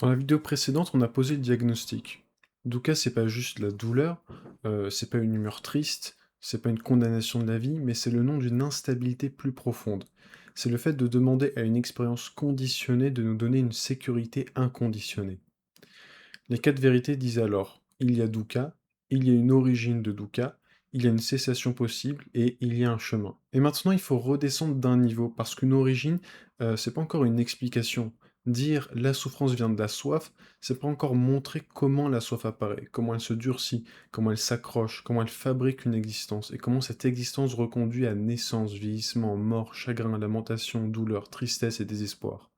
Dans la vidéo précédente, on a posé le diagnostic. Dukkha, c'est pas juste la douleur, c'est pas une humeur triste, c'est pas une condamnation de la vie, mais c'est le nom d'une instabilité plus profonde. C'est le fait de demander à une expérience conditionnée de nous donner une sécurité inconditionnée. Les quatre vérités disent alors, il y a dukkha, il y a une origine de dukkha, il y a une cessation possible et il y a un chemin. Et maintenant, il faut redescendre d'un niveau, parce qu'une origine, c'est pas encore une explication. Dire la souffrance vient de la soif, c'est pas encore montrer comment la soif apparaît, comment elle se durcit, comment elle s'accroche, comment elle fabrique une existence, et comment cette existence reconduit à naissance, vieillissement, mort, chagrin, lamentation, douleur, tristesse et désespoir.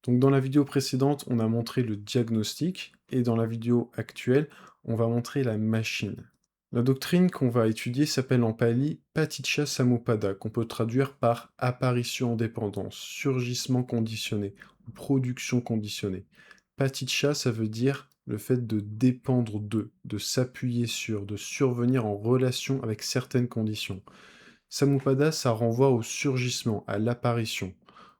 Donc dans la vidéo précédente, on a montré le diagnostic, et dans la vidéo actuelle, on va montrer la machine. La doctrine qu'on va étudier s'appelle en pali Paticca Samuppada, qu'on peut traduire par apparition en dépendance, surgissement conditionné, ou production conditionnée. Paticca, ça veut dire le fait de dépendre de s'appuyer sur, de survenir en relation avec certaines conditions. Samuppada, ça renvoie au surgissement, à l'apparition.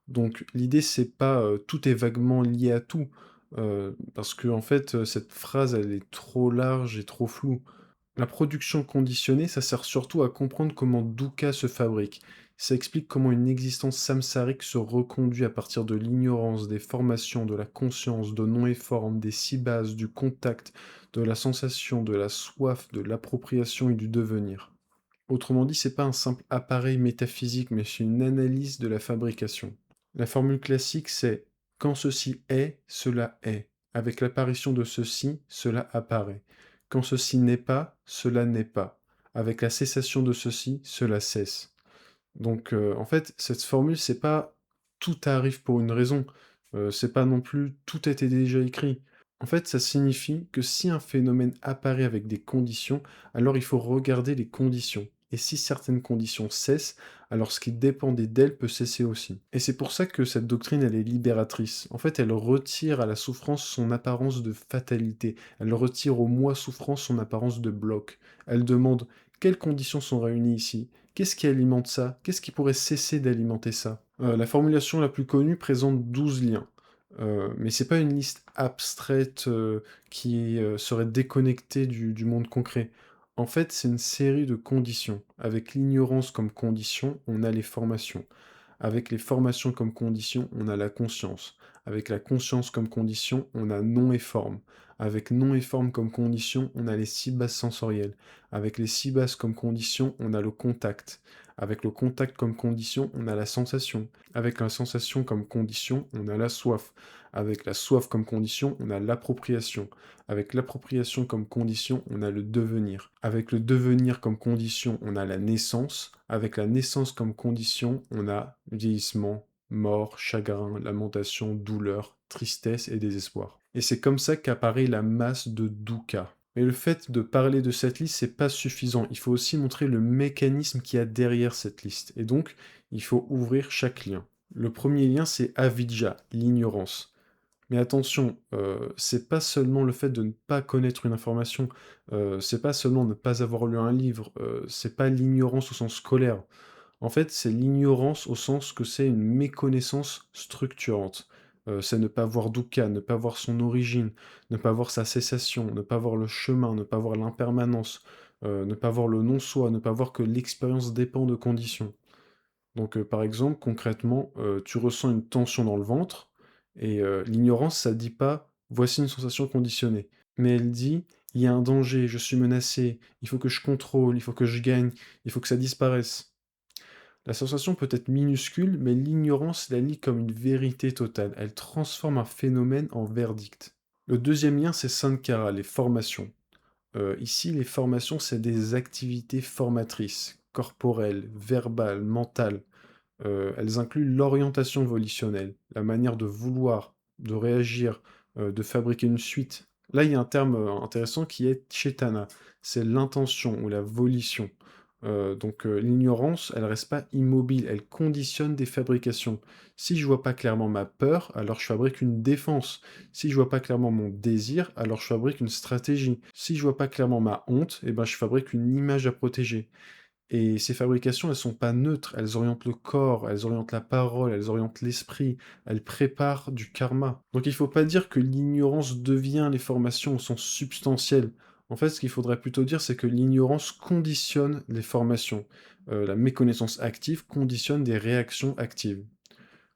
Donc l'idée, c'est pas tout est vaguement lié à tout, parce que en fait, cette phrase, elle est trop large et trop floue. La production conditionnée, ça sert surtout à comprendre comment dukkha se fabrique. Ça explique comment une existence samsarique se reconduit à partir de l'ignorance, des formations, de la conscience, de non et forme, des six bases, du contact, de la sensation, de la soif, de l'appropriation et du devenir. Autrement dit, c'est pas un simple appareil métaphysique, mais c'est une analyse de la fabrication. La formule classique, c'est quand ceci est, cela est. Avec l'apparition de ceci, cela apparaît. Quand ceci n'est pas, cela n'est pas. Avec la cessation de ceci, cela cesse. Donc, en fait, cette formule, c'est pas tout arrive pour une raison. C'est pas non plus tout était déjà écrit. En fait, ça signifie que si un phénomène apparaît avec des conditions, alors il faut regarder les conditions. Et si certaines conditions cessent, alors ce qui dépendait d'elles peut cesser aussi. Et c'est pour ça que cette doctrine, elle est libératrice. En fait, elle retire à la souffrance son apparence de fatalité. Elle retire au moi souffrance son apparence de bloc. Elle demande quelles conditions sont réunies ici. Qu'est-ce qui alimente ça? Qu'est-ce qui pourrait cesser d'alimenter ça? La formulation la plus connue présente 12 liens. Mais c'est pas une liste abstraite qui serait déconnectée du monde concret. En fait, c'est une série de conditions. Avec l'ignorance comme condition, on a les formations. Avec les formations comme condition, on a la conscience. Avec la conscience comme condition, on a nom et forme. Avec nom et forme comme condition, on a les six bases sensorielles. Avec les six bases comme condition, on a le contact. Avec le contact comme condition, on a la sensation. Avec la sensation comme condition, on a la soif. Avec la soif comme condition, on a l'appropriation. Avec l'appropriation comme condition, on a le devenir. Avec le devenir comme condition, on a la naissance. Avec la naissance comme condition, on a vieillissement, mort, chagrin, lamentation, douleur, tristesse et désespoir. Et c'est comme ça qu'apparaît la masse de dukkha. Mais le fait de parler de cette liste, c'est pas suffisant. Il faut aussi montrer le mécanisme qu'il y a derrière cette liste. Et donc, il faut ouvrir chaque lien. Le premier lien, c'est avidya, l'ignorance. Mais attention, c'est pas seulement le fait de ne pas connaître une information, c'est pas seulement ne pas avoir lu un livre, c'est pas l'ignorance au sens scolaire. En fait, c'est l'ignorance au sens que c'est une méconnaissance structurante. C'est ne pas voir dukkha, ne pas voir son origine, ne pas voir sa cessation, ne pas voir le chemin, ne pas voir l'impermanence, ne pas voir le non-soi, ne pas voir que l'expérience dépend de conditions. Donc, par exemple, concrètement, tu ressens une tension dans le ventre et l'ignorance, ça dit pas: «Voici une sensation conditionnée», mais elle dit: «Il y a un danger, je suis menacé, il faut que je contrôle, il faut que je gagne, il faut que ça disparaisse». La sensation peut être minuscule, mais l'ignorance la lit comme une vérité totale. Elle transforme un phénomène en verdict. Le deuxième lien, c'est Sankara, les formations. Ici, les formations, c'est des activités formatrices, corporelles, verbales, mentales. Elles incluent l'orientation volitionnelle, la manière de vouloir, de réagir, de fabriquer une suite. Là, il y a un terme, intéressant qui est chetana, c'est l'intention ou la volition. L'ignorance, elle reste pas immobile, elle conditionne des fabrications. Si je vois pas clairement ma peur, alors je fabrique une défense. Si je vois pas clairement mon désir, alors je fabrique une stratégie. Si je vois pas clairement ma honte, eh ben je fabrique une image à protéger. Et ces fabrications, elles sont pas neutres, elles orientent le corps, elles orientent la parole, elles orientent l'esprit, elles préparent du karma. Donc il faut pas dire que l'ignorance devient les formations au sens substantiel. En fait, ce qu'il faudrait plutôt dire, c'est que l'ignorance conditionne les formations. La méconnaissance active conditionne des réactions actives.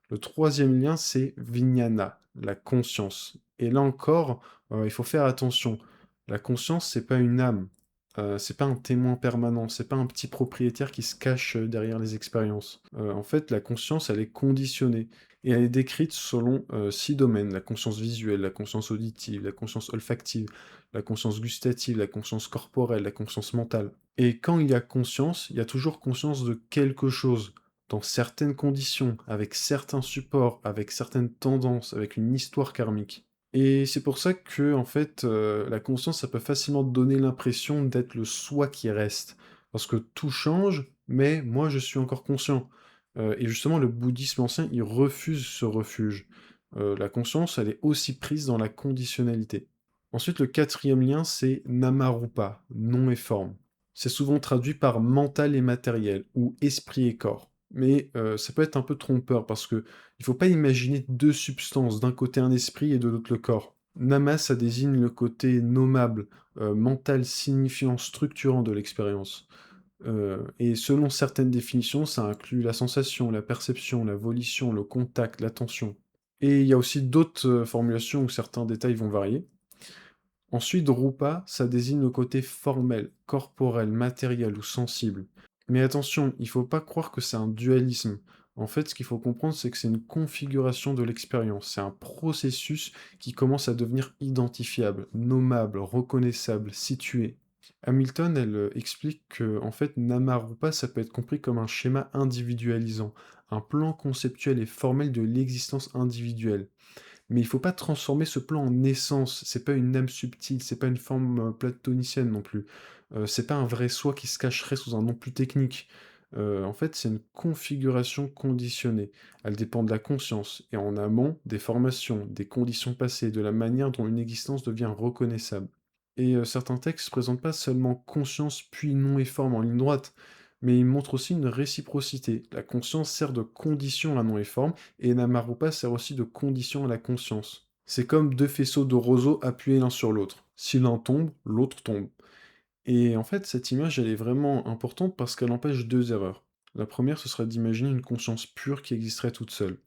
Le troisième lien, c'est Vijnana, la conscience. Et là encore, il faut faire attention. La conscience, c'est pas une âme, c'est pas un témoin permanent, c'est pas un petit propriétaire qui se cache derrière les expériences. En fait, la conscience, elle est conditionnée. Et elle est décrite selon 6 domaines: la conscience visuelle, la conscience auditive, la conscience olfactive, la conscience gustative, la conscience corporelle, la conscience mentale. Et quand il y a conscience, il y a toujours conscience de quelque chose dans certaines conditions, avec certains supports, avec certaines tendances, avec une histoire karmique. Et c'est pour ça que, en fait, la conscience, ça peut facilement donner l'impression d'être le soi qui reste. Parce que tout change, mais moi, je suis encore conscient. Et justement, le bouddhisme ancien, il refuse ce refuge. La conscience, elle est aussi prise dans la conditionnalité. Ensuite, le quatrième lien, c'est Namarupa, nom et forme. C'est souvent traduit par mental et matériel, ou esprit et corps. Mais ça peut être un peu trompeur, parce que il faut pas imaginer deux substances, d'un côté un esprit et de l'autre le corps. Nama, ça désigne le côté nommable, mental signifiant, structurant de l'expérience. Et selon certaines définitions, ça inclut la sensation, la perception, la volition, le contact, l'attention. Et il y a aussi d'autres formulations où certains détails vont varier. Ensuite, Rupa, ça désigne le côté formel, corporel, matériel ou sensible. Mais attention, il faut pas croire que c'est un dualisme. En fait, ce qu'il faut comprendre, c'est que c'est une configuration de l'expérience. C'est un processus qui commence à devenir identifiable, nommable, reconnaissable, situé. Hamilton, elle explique que, en fait, Namarupa, ça peut être compris comme un schéma individualisant, un plan conceptuel et formel de l'existence individuelle. Mais il faut pas transformer ce plan en essence, c'est pas une âme subtile, c'est pas une forme platonicienne non plus. C'est pas un vrai soi qui se cacherait sous un nom plus technique. En fait, c'est une configuration conditionnée. Elle dépend de la conscience, et en amont, des formations, des conditions passées, de la manière dont une existence devient reconnaissable. Et certains textes présentent pas seulement conscience puis nom et forme en ligne droite, mais ils montrent aussi une réciprocité. La conscience sert de condition à nom et forme, et Namarupa sert aussi de condition à la conscience. C'est comme deux faisceaux de roseaux appuyés l'un sur l'autre. Si l'un tombe, l'autre tombe. Et en fait, cette image, elle est vraiment importante parce qu'elle empêche deux erreurs. La première, ce serait d'imaginer une conscience pure qui existerait toute seule.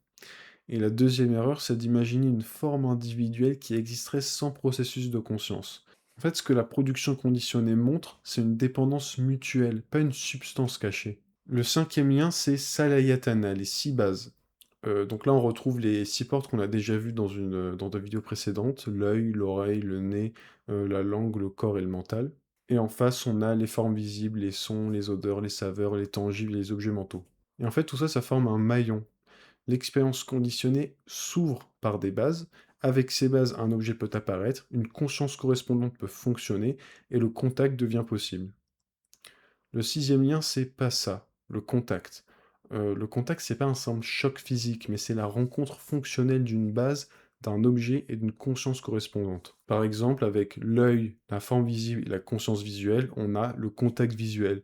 Et la deuxième erreur, c'est d'imaginer une forme individuelle qui existerait sans processus de conscience. En fait, ce que la production conditionnée montre, c'est une dépendance mutuelle, pas une substance cachée. Le cinquième lien, c'est Salayatana, les 6 bases. Donc là, on retrouve les 6 portes qu'on a déjà vues dans des vidéos précédentes: l'œil, l'oreille, le nez, la langue, le corps et le mental. Et en face, on a les formes visibles, les sons, les odeurs, les saveurs, les tangibles et les objets mentaux. Et en fait, tout ça, ça forme un maillon. L'expérience conditionnée s'ouvre par des bases. Avec ces bases, un objet peut apparaître, une conscience correspondante peut fonctionner, et le contact devient possible. Le sixième lien, c'est pas ça, le contact. Le contact, c'est pas un simple choc physique, mais c'est la rencontre fonctionnelle d'une base, d'un objet et d'une conscience correspondante. Par exemple, avec l'œil, la forme visible et la conscience visuelle, on a le contact visuel.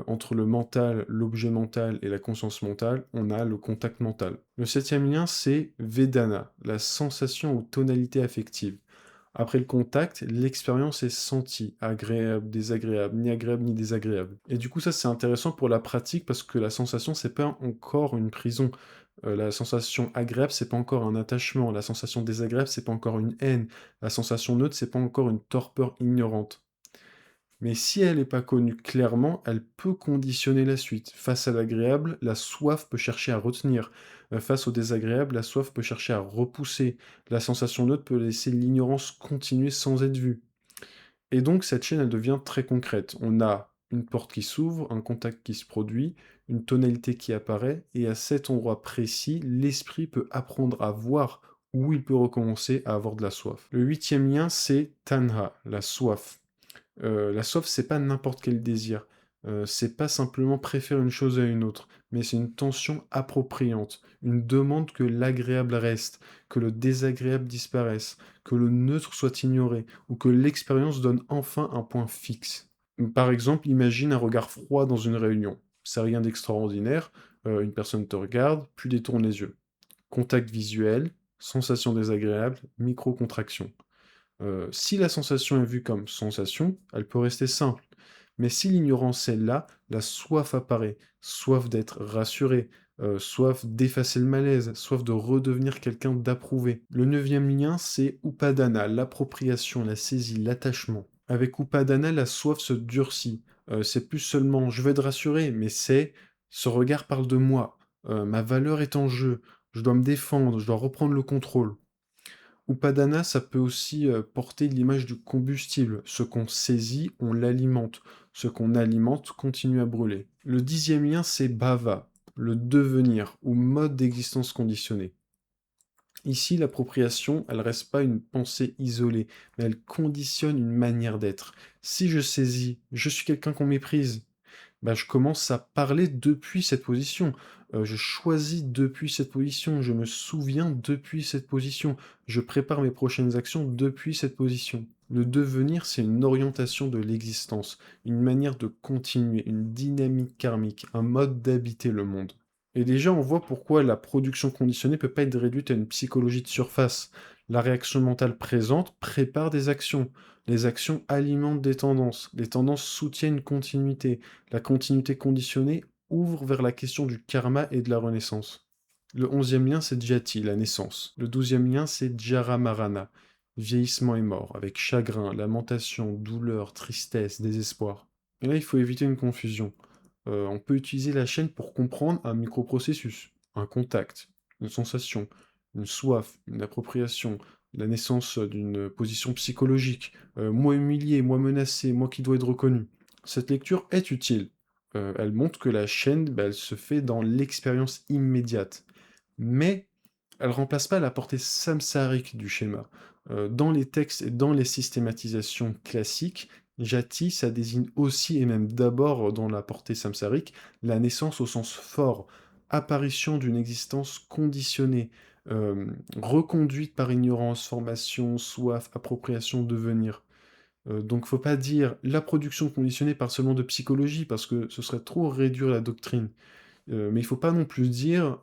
Entre le mental, l'objet mental et la conscience mentale, on a le contact mental. Le septième lien, c'est Vedana, la sensation ou tonalité affective. Après le contact, l'expérience est sentie, agréable, désagréable, ni agréable ni désagréable. Et du coup, ça c'est intéressant pour la pratique parce que la sensation, c'est pas encore une prison. La sensation agréable, c'est pas encore un attachement. La sensation désagréable, c'est pas encore une haine. La sensation neutre, c'est pas encore une torpeur ignorante. Mais si elle n'est pas connue clairement, elle peut conditionner la suite. Face à l'agréable, la soif peut chercher à retenir. Face au désagréable, la soif peut chercher à repousser. La sensation neutre peut laisser l'ignorance continuer sans être vue. Et donc cette chaîne, elle devient très concrète. On a une porte qui s'ouvre, un contact qui se produit, une tonalité qui apparaît, et à cet endroit précis, l'esprit peut apprendre à voir où il peut recommencer à avoir de la soif. Le huitième lien, c'est tanha, la soif. La soif, c'est pas n'importe quel désir. C'est pas simplement préférer une chose à une autre, mais c'est une tension appropriante, une demande que l'agréable reste, que le désagréable disparaisse, que le neutre soit ignoré, ou que l'expérience donne enfin un point fixe. Par exemple, imagine un regard froid dans une réunion. C'est rien d'extraordinaire, une personne te regarde, puis détourne les yeux. Contact visuel, sensation désagréable, microcontraction. Si la sensation est vue comme sensation, elle peut rester simple. Mais si l'ignorance est là, la soif apparaît. Soif d'être rassuré, soif d'effacer le malaise, soif de redevenir quelqu'un d'approuvé. Le neuvième lien, c'est Upadana, l'appropriation, la saisie, l'attachement. Avec Upadana, la soif se durcit. C'est plus seulement je vais te rassurer, mais c'est ce regard parle de moi. Ma valeur est en jeu. Je dois me défendre, je dois reprendre le contrôle. Upadana, ça peut aussi porter l'image du combustible. Ce qu'on saisit, on l'alimente. Ce qu'on alimente continue à brûler. Le dixième lien, c'est bhava, le devenir ou mode d'existence conditionné. Ici, l'appropriation, elle reste pas une pensée isolée, mais elle conditionne une manière d'être. Si je saisis, je suis quelqu'un qu'on méprise, bah, je commence à parler depuis cette position. Je choisis depuis cette position, je me souviens depuis cette position, je prépare mes prochaines actions depuis cette position. Le devenir, c'est une orientation de l'existence, une manière de continuer, une dynamique karmique, un mode d'habiter le monde. Et déjà, on voit pourquoi la production conditionnée peut pas être réduite à une psychologie de surface. La réaction mentale présente prépare des actions. Les actions alimentent des tendances. Les tendances soutiennent une continuité. La continuité conditionnée ouvre vers la question du karma et de la renaissance. Le onzième lien, c'est Jati, la naissance. Le douzième lien, c'est Jaramarana, vieillissement et mort, avec chagrin, lamentation, douleur, tristesse, désespoir. Et là, il faut éviter une confusion. On peut utiliser la chaîne pour comprendre un microprocessus, un contact, une sensation, une soif, une appropriation, la naissance d'une position psychologique, moi humilié, moi menacé, moi qui dois être reconnu. Cette lecture est utile. Elle montre que la chaîne, bah, elle se fait dans l'expérience immédiate. Mais elle remplace pas la portée samsarique du schéma. Dans les textes et dans les systématisations classiques, jati, ça désigne aussi, et même d'abord dans la portée samsarique, la naissance au sens fort, apparition d'une existence conditionnée, reconduite par ignorance, formation, soif, appropriation, devenir. Donc faut pas dire la production conditionnée par seulement de psychologie, parce que ce serait trop réduire la doctrine. Mais il faut pas non plus dire,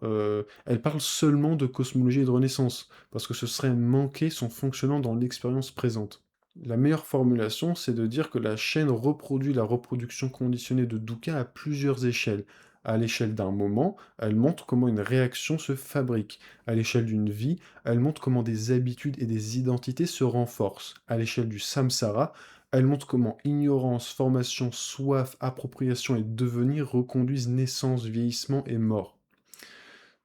elle parle seulement de cosmologie et de renaissance, parce que ce serait manquer son fonctionnement dans l'expérience présente. La meilleure formulation, c'est de dire que la chaîne reproduit la reproduction conditionnée de Dukkha à plusieurs échelles. À l'échelle d'un moment, elle montre comment une réaction se fabrique. À l'échelle d'une vie, elle montre comment des habitudes et des identités se renforcent. À l'échelle du samsara, elle montre comment ignorance, formation, soif, appropriation et devenir reconduisent naissance, vieillissement et mort.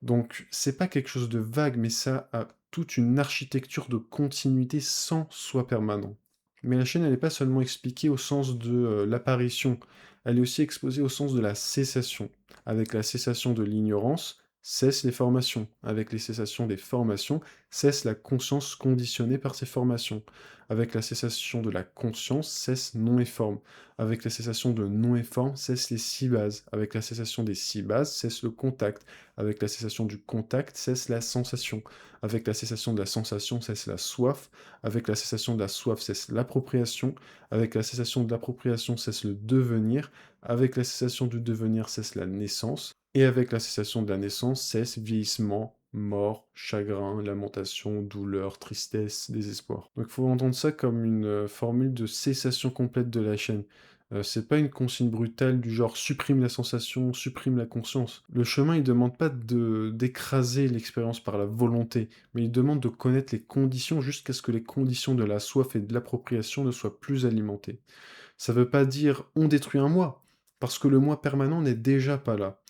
Donc, c'est pas quelque chose de vague, mais ça a toute une architecture de continuité sans soi permanent. Mais la chaîne, elle n'est pas seulement expliquée au sens de l'apparition, elle est aussi exposée au sens de la cessation. Avec la cessation de l'ignorance, cessent les formations. Avec les cessations des formations, cesse la conscience conditionnée par ces formations. Avec la cessation de la conscience, cesse non et forme. Avec la cessation de non et forme, cesse les six bases. Avec la cessation des six bases, cesse le contact. Avec la cessation du contact, cesse la sensation. Avec la cessation de la sensation, cesse la soif. Avec la cessation de la soif, cesse l'appropriation. Avec la cessation de l'appropriation, cesse le devenir. Avec la cessation du devenir, cesse la naissance. Et avec la cessation de la naissance, cesse vieillissement, mort, chagrin, lamentation, douleur, tristesse, désespoir. Donc il faut entendre ça comme une formule de cessation complète de la chaîne. C'est pas une consigne brutale du genre supprime la sensation, supprime la conscience. Le chemin, il demande pas d'écraser l'expérience par la volonté, mais il demande de connaître les conditions jusqu'à ce que les conditions de la soif et de l'appropriation ne soient plus alimentées. Ça veut pas dire on détruit un moi, parce que le moi permanent n'est déjà pas là.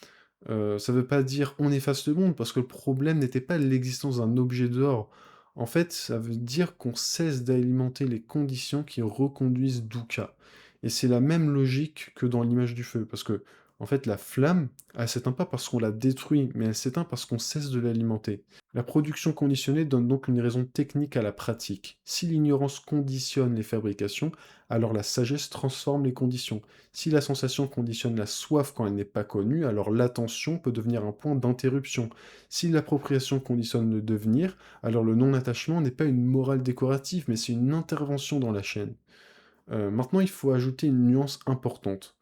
Ça veut pas dire on efface le monde, parce que le problème n'était pas l'existence d'un objet dehors. En fait, ça veut dire qu'on cesse d'alimenter les conditions qui reconduisent Dukkha. Et c'est la même logique que dans l'image du feu, parce que, en fait, la flamme, elle s'éteint pas parce qu'on la détruit, mais elle s'éteint parce qu'on cesse de l'alimenter. La production conditionnée donne donc une raison technique à la pratique. Si l'ignorance conditionne les fabrications, alors la sagesse transforme les conditions. Si la sensation conditionne la soif quand elle n'est pas connue, alors l'attention peut devenir un point d'interruption. Si l'appropriation conditionne le devenir, alors le non-attachement n'est pas une morale décorative, mais c'est une intervention dans la chaîne. Maintenant, il faut ajouter une nuance importante.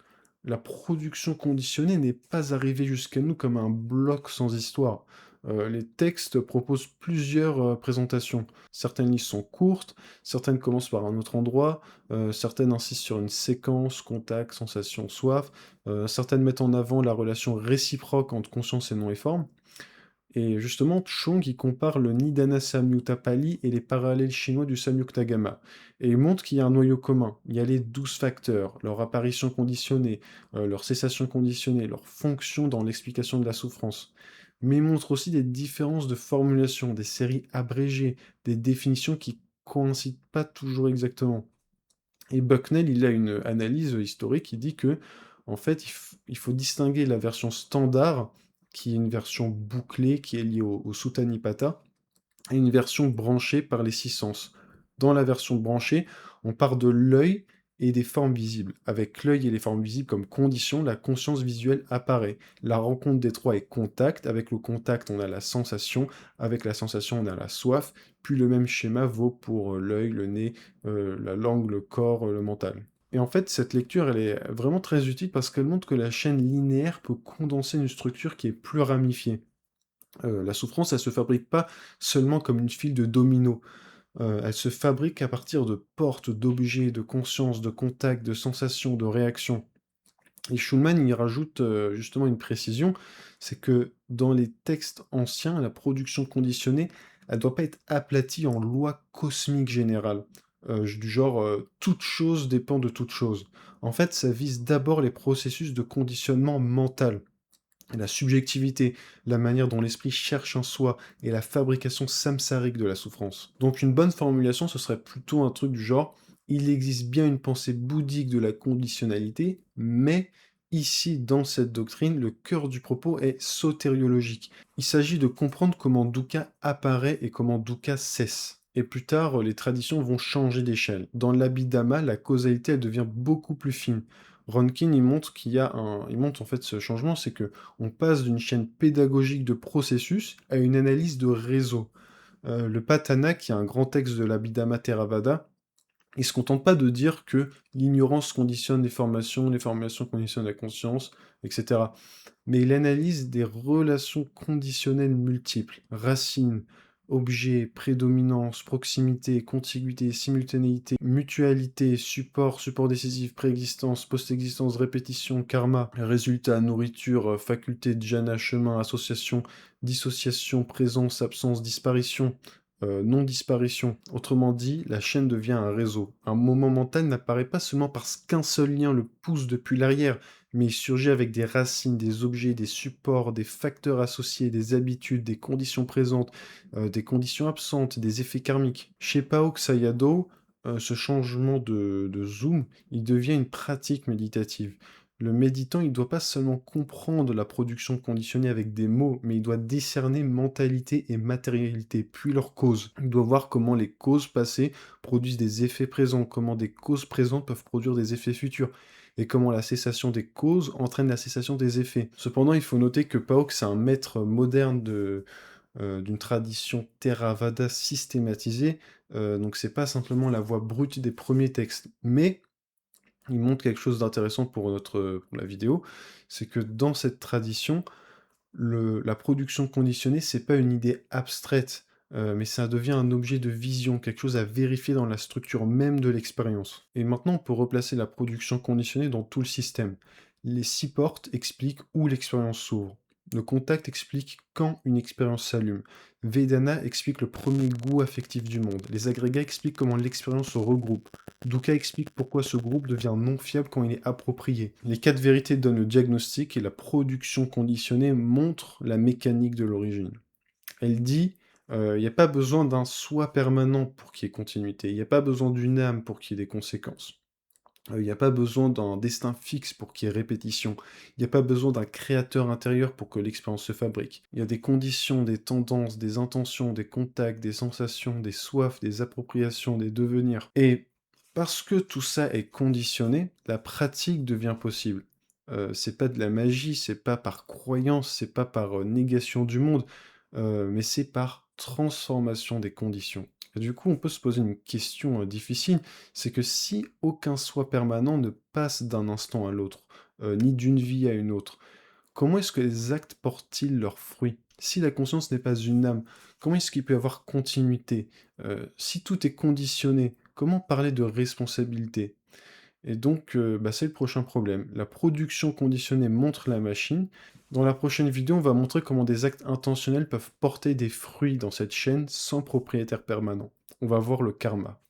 La production conditionnée n'est pas arrivée jusqu'à nous comme un bloc sans histoire. Les textes proposent plusieurs présentations. Certaines listes sont courtes, certaines commencent par un autre endroit, certaines insistent sur une séquence, contact, sensation, soif, certaines mettent en avant la relation réciproque entre conscience et non et forme. Et justement, Chong, il compare le Nidana Samyutta Pali et les parallèles chinois du Samyuktagama. Et il montre qu'il y a un noyau commun. Il y a les 12 facteurs, leur apparition conditionnée, leur cessation conditionnée, leur fonction dans l'explication de la souffrance. Mais il montre aussi des différences de formulation, des séries abrégées, des définitions qui coïncident pas toujours exactement. Et Bucknell, il a une analyse historique qui dit que, en fait, il faut distinguer la version standard, qui est une version bouclée, qui est liée au Sutta Nipata, et une version branchée par les six sens. Dans la version branchée, on part de l'œil et des formes visibles. Avec l'œil et les formes visibles comme condition, la conscience visuelle apparaît. La rencontre des trois est contact. Avec le contact, on a la sensation. Avec la sensation, on a la soif. Puis le même schéma vaut pour l'œil, le nez, la langue, le corps, le mental. Et en fait, cette lecture, elle est vraiment très utile parce qu'elle montre que la chaîne linéaire peut condenser une structure qui est plus ramifiée. La souffrance, elle se fabrique pas seulement comme une file de dominos. Elle se fabrique à partir de portes, d'objets, de conscience, de contacts, de sensations, de réactions. Et Schulman, il rajoute justement une précision, c'est que dans les textes anciens, la production conditionnée, elle doit pas être aplatie en loi cosmique générale, du genre toute chose dépend de toute chose. En fait, ça vise d'abord les processus de conditionnement mental, la subjectivité, la manière dont l'esprit cherche en soi et la fabrication samsarique de la souffrance. Donc une bonne formulation, ce serait plutôt un truc du genre il existe bien une pensée bouddhique de la conditionnalité, mais ici, dans cette doctrine, le cœur du propos est sotériologique. Il s'agit de comprendre comment dukkha apparaît et comment dukkha cesse. Et plus tard, les traditions vont changer d'échelle. Dans l'Abhidhamma, la causalité, elle devient beaucoup plus fine. Ronkin, il montre qu'il y a un... Il montre en fait ce changement, c'est que on passe d'une chaîne pédagogique de processus à une analyse de réseau. Le Patana, qui est un grand texte de l'Abhidhamma Theravada, il se contente pas de dire que l'ignorance conditionne les formations conditionnent la conscience, etc. Mais il analyse des relations conditionnelles multiples, racines, objets, prédominance, proximité, contiguïté, simultanéité, mutualité, support, support décisif, préexistence, post-existence, répétition, karma, résultat, nourriture, faculté, jhana, chemin, association, dissociation, présence, absence, disparition, non-disparition. Autrement dit, la chaîne devient un réseau. Un moment mental n'apparaît pas seulement parce qu'un seul lien le pousse depuis l'arrière, mais il surgit avec des racines, des objets, des supports, des facteurs associés, des habitudes, des conditions présentes, des conditions absentes, des effets karmiques. Chez Paok Sayadaw, ce changement de zoom, il devient une pratique méditative. Le méditant, il ne doit pas seulement comprendre la production conditionnée avec des mots, mais il doit discerner mentalité et matérialité, puis leurs causes. Il doit voir comment les causes passées produisent des effets présents, comment des causes présentes peuvent produire des effets futurs, et comment la cessation des causes entraîne la cessation des effets. Cependant, il faut noter que Paok, c'est un maître moderne d'une tradition Theravada systématisée, donc c'est pas simplement la voix brute des premiers textes, mais il montre quelque chose d'intéressant pour la vidéo, c'est que dans cette tradition, la production conditionnée, c'est pas une idée abstraite, mais ça devient un objet de vision, quelque chose à vérifier dans la structure même de l'expérience. Et maintenant, on peut replacer la production conditionnée dans tout le système. Les 6 portes expliquent où l'expérience s'ouvre. Le contact explique quand une expérience s'allume. Vedana explique le premier goût affectif du monde. Les agrégats expliquent comment l'expérience se regroupe. Dukkha explique pourquoi ce groupe devient non fiable quand il est approprié. Les 4 vérités donnent le diagnostic et la production conditionnée montre la mécanique de l'origine. Elle dit, il n'y a pas besoin d'un soi permanent pour qu'il y ait continuité, il n'y a pas besoin d'une âme pour qu'il y ait des conséquences. Il n'y a pas besoin d'un destin fixe pour qu'il y ait répétition. Il n'y a pas besoin d'un créateur intérieur pour que l'expérience se fabrique. Il y a des conditions, des tendances, des intentions, des contacts, des sensations, des soifs, des appropriations, des devenirs. Et parce que tout ça est conditionné, la pratique devient possible. C'est pas de la magie, c'est pas par croyance, c'est pas par négation du monde, mais c'est par transformation des conditions. Et du coup, on peut se poser une question difficile, c'est que si aucun soi permanent ne passe d'un instant à l'autre, ni d'une vie à une autre, comment est-ce que les actes portent-ils leurs fruits? Si la conscience n'est pas une âme, comment est-ce qu'il peut y avoir continuité? Si tout est conditionné, comment parler de responsabilité? Et donc, bah, c'est le prochain problème. La production conditionnée montre la machine. Dans la prochaine vidéo, on va montrer comment des actes intentionnels peuvent porter des fruits dans cette chaîne sans propriétaire permanent. On va voir le karma.